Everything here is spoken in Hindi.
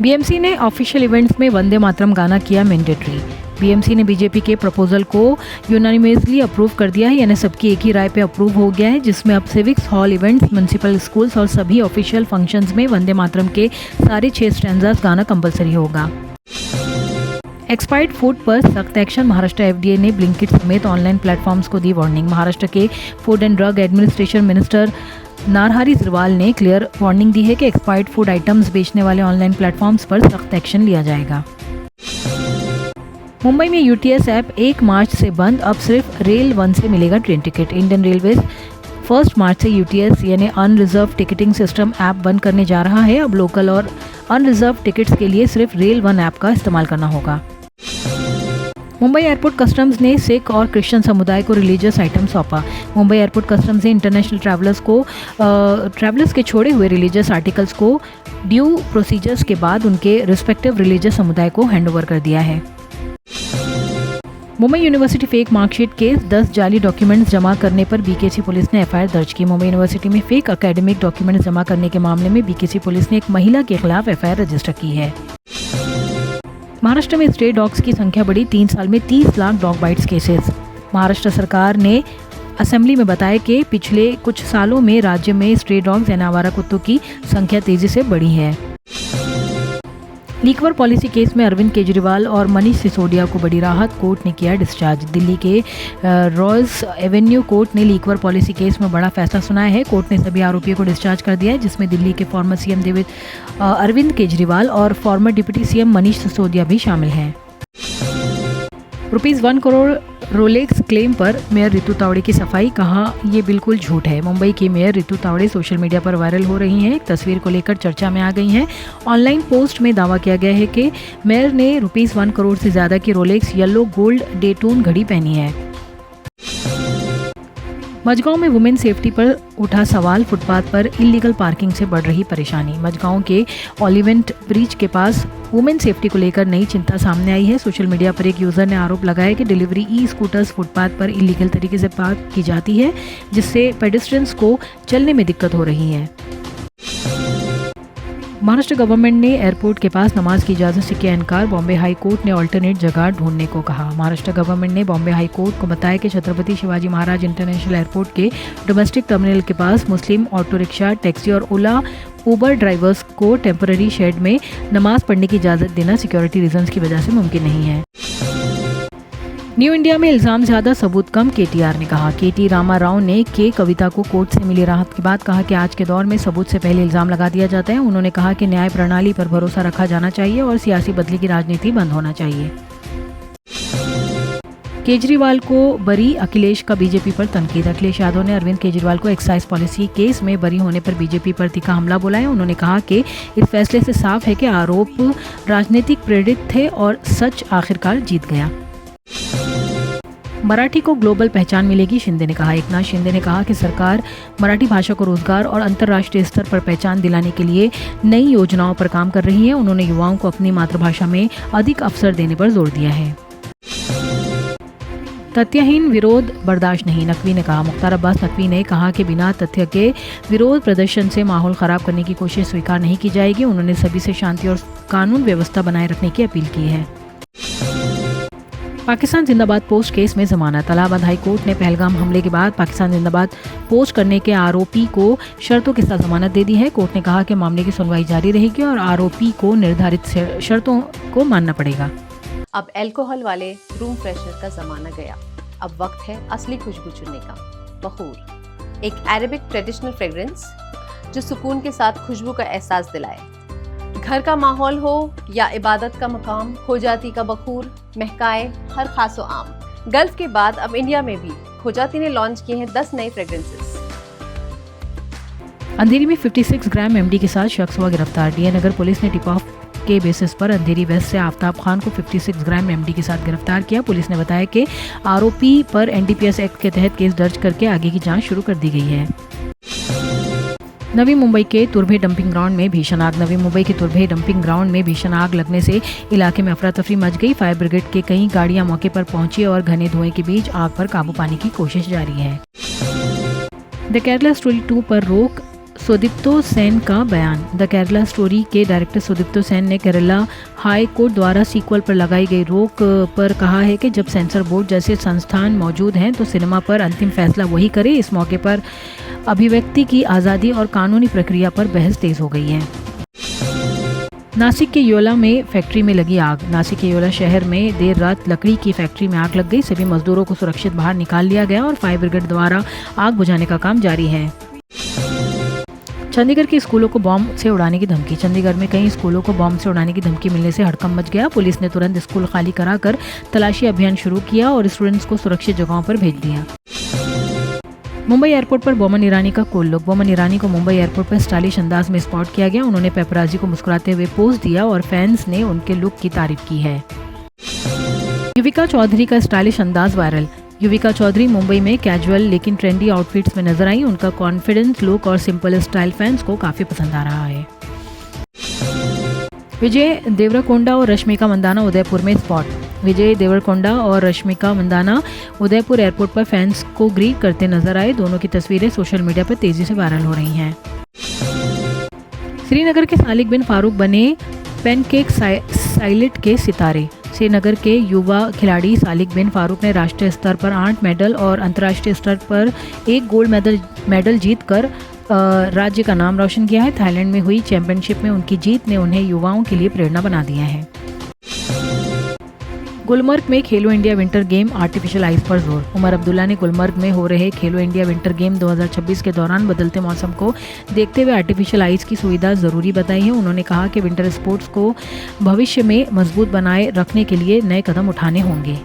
बीएमसी ने ऑफिशियल इवेंट्स में वंदे मातरम गाना किया मैंडेटरी। बीएमसी ने बीजेपी के प्रपोजल को यूनानिमसली अप्रूव कर दिया है, यानी सबकी एक ही राय पे अप्रूव हो गया है, जिसमें अब civics hall events, municipal schools और सभी ऑफिशियल फंक्शंस में वंदे मातरम के सारे 6 स्टैंजास गाना कंपलसरी होगा। एक्सपायर्ड फूड पर सख्त एक्शन, महाराष्ट्र एफडीए ने ब्लिंकिट समेत ऑनलाइन प्लेटफॉर्म्स को दी वार्निंग। महाराष्ट्र के food and drug administration minister Narhari Zirwal ने क्लियर वार्निंग दी है कि एक्सपायर्ड फूड आइटम्स बेचने वाले ऑनलाइन प्लेटफॉर्म्स पर सख्त एक्शन लिया जाएगा। मुंबई में यूटीएस ऐप 1 मार्च से बंद, अब सिर्फ रेल 1 से मिलेगा ट्रेन टिकट। इंडियन रेलवे 1 मार्च से यूटीएस यानी अनरिजर्व टिकटिंग सिस्टम ऐप बंद करने जा रहा है। अब लोकल और अनरिजर्व टिकट्स के लिए सिर्फ रेल 1 ऐप का इस्तेमाल करना होगा। मुंबई एयरपोर्ट कस्टम्स ने सिख और क्रिश्चियन समुदाय को रिलीजियस आइटम सौंपा। मुंबई एयरपोर्ट कस्टम्स ने इंटरनेशनल ट्रैवलर्स के छोड़े हुए रिलीजियस आर्टिकल्स को ड्यू प्रोसीजर्स के बाद उनके रिस्पेक्टिव रिलीजियस समुदाय को हैंडओवर कर दिया है। Mumbai university fake marksheet case, 10 जाली डॉक्यूमेंट्स जमा करने पर बीकेसी पुलिस ने एफआईआर दर्ज की। मुंबई यूनिवर्सिटी में फेक एकेडमिक डॉक्यूमेंट्स जमा करने के मामले में बीकेसी पुलिस ने एक महिला के खिलाफ एफआईआर रजिस्टर की है। महाराष्ट्र में स्ट्रे डॉग्स की संख्या बढ़ी, 3 साल में 30 lakh dog bytes cases. Maharashtra सरकार ने असेंबली में बताया कि पिछले कुछ सालों में राज्य में स्ट्रे डॉग्स यानी आवारा कुत्तों की संख्या तेजी से बढ़ी है। लीकवर पॉलिसी केस में अरविंद केजरीवाल और मनीष सिसोदिया को बड़ी राहत, कोर्ट ने किया डिस्चार्ज। दिल्ली के रॉयल्स एवेन्यू कोर्ट ने लीकवर पॉलिसी केस में बड़ा फैसला सुनाया है। कोर्ट ने सभी आरोपियों को डिस्चार्ज कर दिया है, जिसमें दिल्ली के फॉर्मर सीएम अरविंद केजरीवाल और farmer deputy CM Manish Sisodia भी शामिल हैं। ₹1 करोड़ रोलेक्स क्लेम पर मेयर रितु तावड़े की सफाई, कहा ये बिल्कुल झूठ है। मुंबई की mayor Ritu Tawde social media पर वायरल हो रही हैं। एक तस्वीर को लेकर चर्चा में आ गई हैं। ऑनलाइन पोस्ट में दावा किया गया है कि मेयर ने ₹1 करोड़ से ज्यादा की रोलेक्स येलो गोल्ड डेटून घड़ी पहनी है। मजगांव में वुमेन सेफ्टी पर उठा सवाल, फुटपाथ पर इलीगल पार्किंग से बढ़ रही परेशानी। मजगांव के ऑलिवेंट ब्रिज के पास वुमेन सेफ्टी को लेकर नई चिंता सामने आई है। सोशल मीडिया पर एक यूजर ने आरोप लगाया कि डिलीवरी ई स्कूटर्स फुटपाथ पर इलीगल तरीके से पार्क की जाती है, जिससे पेडेस्ट्रियंस को चलने में दिक्कत हो रही है। महाराष्ट्र गवर्नमेंट ने एयरपोर्ट के पास नमाज की इजाज़त से किया इनकार, बॉम्बे हाई कोर्ट ने अल्टरनेट जगह ढूंढने को कहा। महाराष्ट्र गवर्नमेंट ने बॉम्बे हाई कोर्ट को बताया कि छत्रपति शिवाजी महाराज इंटरनेशनल एयरपोर्ट के डोमेस्टिक टर्मिनल के पास मुस्लिम ऑटो रिक्शा, टैक्सी और ओला उबर ड्राइवर्स को टेम्पररी शेड में नमाज पढ़ने की इजाज़त देना सिक्योरिटी रीजंस की वजह से मुमकिन नहीं है। न्यू इंडिया में इल्जाम ज्यादा सबूत कम, केटीआर ने कहा। केटी रामा राव ने के कविता को कोर्ट से मिली राहत के बाद कहा कि आज के दौर में सबूत से पहले इल्जाम लगा दिया जाता है। उन्होंने कहा कि न्याय प्रणाली पर भरोसा रखा जाना चाहिए और सियासी बदले की राजनीति बंद होना चाहिए। केजरीवाल को बरी, अखिलेश का बीजेपी पर तनकीद। अखिलेश यादव ने अरविंद केजरीवाल को एक्साइज पॉलिसी केस में बरी होने पर बीजेपी पर तीखा हमला बोला है। उन्होंने कहा कि इस फैसले से साफ है कि आरोप राजनीतिक प्रेरित थे और सच आखिरकार जीत गया। मराठी को ग्लोबल पहचान मिलेगी, शिंदे ने कहा। एकनाथ शिंदे ने कहा कि सरकार मराठी भाषा को रोजगार और अंतर्राष्ट्रीय स्तर पर पहचान दिलाने के लिए नई योजनाओं पर काम कर रही है। उन्होंने युवाओं को अपनी मातृभाषा में अधिक अवसर देने पर जोर दिया है। तथ्यहीन विरोध बर्दाश्त नहीं, नकवी ने कहा। मुख्तार अब्बास नकवी ने कहा कि बिना तथ्य के विरोध प्रदर्शन से माहौल खराब करने की कोशिश स्वीकार नहीं की जाएगी। उन्होंने सभी से शांति और कानून व्यवस्था बनाए रखने की अपील की है। पाकिस्तान जिंदाबाद पोस्ट केस में जमानत। इलाहाबाद हाई कोर्ट ने पहलगाम हमले के बाद पाकिस्तान जिंदाबाद पोस्ट करने के आरोपी को शर्तों के साथ जमानत दे दी है। कोर्ट ने कहा कि मामले की सुनवाई जारी रहेगी और आरोपी को निर्धारित शर्तों को मानना पड़ेगा। अब अल्कोहल वाले रूम फ्रेशनर का जमाना गया। अब वक्त है असली खुशबू चुनने का। बखूर, एक अरेबिक ट्रेडिशनल फ्रेग्रेंस जो सुकून के साथ खुशबू का एहसास दिलाए। घर का माहौल हो या इबादत का मकाम, खोजाती का बखूर महकाए हर खासो आम। गल्फ के बाद अब इंडिया में भी खोजाती ने लॉन्च किए हैं 10 नए फ्रेग्रेंसेस। अंधेरी में 56 ग्राम एमडी के साथ शख्स हुआ गिरफ्तार। डीए नगर पुलिस ने टिप ऑफ के बेसिस पर अंधेरी वेस्ट से आफ्ताब खान को 56 ग्राम एमडी के साथ गिरफ्तार किया। पुलिस ने बताया कि आरोपी पर एनडीपीएस एक्ट के तहत केस दर्ज करके आगे की जांच शुरू कर दी गई है। नवी मुंबई के तुर्भे डंपिंग ग्राउंड में भीषण आग। नवी मुंबई के तुर्भे डंपिंग ग्राउंड में भीषण आग लगने से इलाके में अफरा तफरी मच गई। फायर ब्रिगेड के कई गाड़ियां मौके पर पहुंची और घने धुएं के बीच आग पर काबू पाने की कोशिश जारी है। द केरला स्टोरी 2 पर रोक, सुदीप्तो सेन का बयान। द केरला स्टोरी के डायरेक्टर सुदीप्तो सेन ने केरला हाई कोर्ट द्वारा सीक्वल पर लगाई गई रोक पर कहा है कि जब सेंसर बोर्ड जैसे संस्थान मौजूद हैं तो सिनेमा पर अंतिम फैसला वही करे। इस मौके पर अभिव्यक्ति की आज़ादी और कानूनी प्रक्रिया पर बहस तेज हो गई है। नासिक के योला में फैक्ट्री में लगी आग। नासिक के योला शहर में देर रात लकड़ी की फैक्ट्री में आग लग गई। सभी मजदूरों को सुरक्षित बाहर निकाल लिया गया और फायर ब्रिगेड द्वारा आग बुझाने का काम जारी है। चंडीगढ़ के स्कूलों को बॉम्ब से उड़ाने की धमकी। चंडीगढ़ में कई स्कूलों को बॉम्ब से उड़ाने की धमकी मिलने से हड़कंप मच गया। पुलिस ने तुरंत स्कूल खाली कराकर तलाशी अभियान शुरू किया और स्टूडेंट्स को सुरक्षित जगहों पर भेज दिया। मुंबई एयरपोर्ट पर बोमन ईरानी का कूल लुक। बोमन ईरानी को मुंबई एयरपोर्ट पर स्टाइलिश अंदाज में स्पॉट किया गया। उन्होंने पेपराजी को मुस्कुराते हुए पोज दिया और फैंस ने उनके लुक की तारीफ की है। युविका चौधरी का स्टाइलिश अंदाज वायरल। युविका चौधरी मुंबई में कैजुअल लेकिन ट्रेंडी आउटफिट्स में नजर आई। उनका कॉन्फिडेंस लुक और सिंपल स्टाइल फैंस को काफी पसंद आ रहा है। विजय देवरकोंडा और रश्मिका मंदाना उदयपुर में स्पॉट। विजय देवरकोंडा और रश्मिका मंदाना उदयपुर एयरपोर्ट पर फैंस को ग्रीट करते नजर आए। दोनों की तस्वीरें सोशल मीडिया पर तेजी से वायरल हो रही हैं। श्रीनगर के सालिक बिन फारूक बने पैनकेक साइलेट के सितारे। श्रीनगर के युवा खिलाड़ी सालिक बिन फारूक ने राष्ट्रीय स्तर पर 8 मेडल और अंतर्राष्ट्रीय स्तर पर 1 गोल्ड मेडल जीतकर राज्य का नाम रोशन किया है। थाईलैंड में हुई चैंपियनशिप में उनकी जीत ने उन्हें युवाओं के लिए प्रेरणा बना दिया है। गुलमर्ग में खेलो India winter game artificial ice पर जोर। उमर अब्दुल्ला ने गुलमर्ग में हो रहे खेलो इंडिया विंटर गेम 2026 के दौरान बदलते मौसम को देखते हुए आर्टिफिशियल आइस की सुविधा ज़रूरी बताई है। उन्होंने कहा कि विंटर स्पोर्ट्स को भविष्य में मजबूत बनाए रखने के लिए नए कदम उठाने होंगे।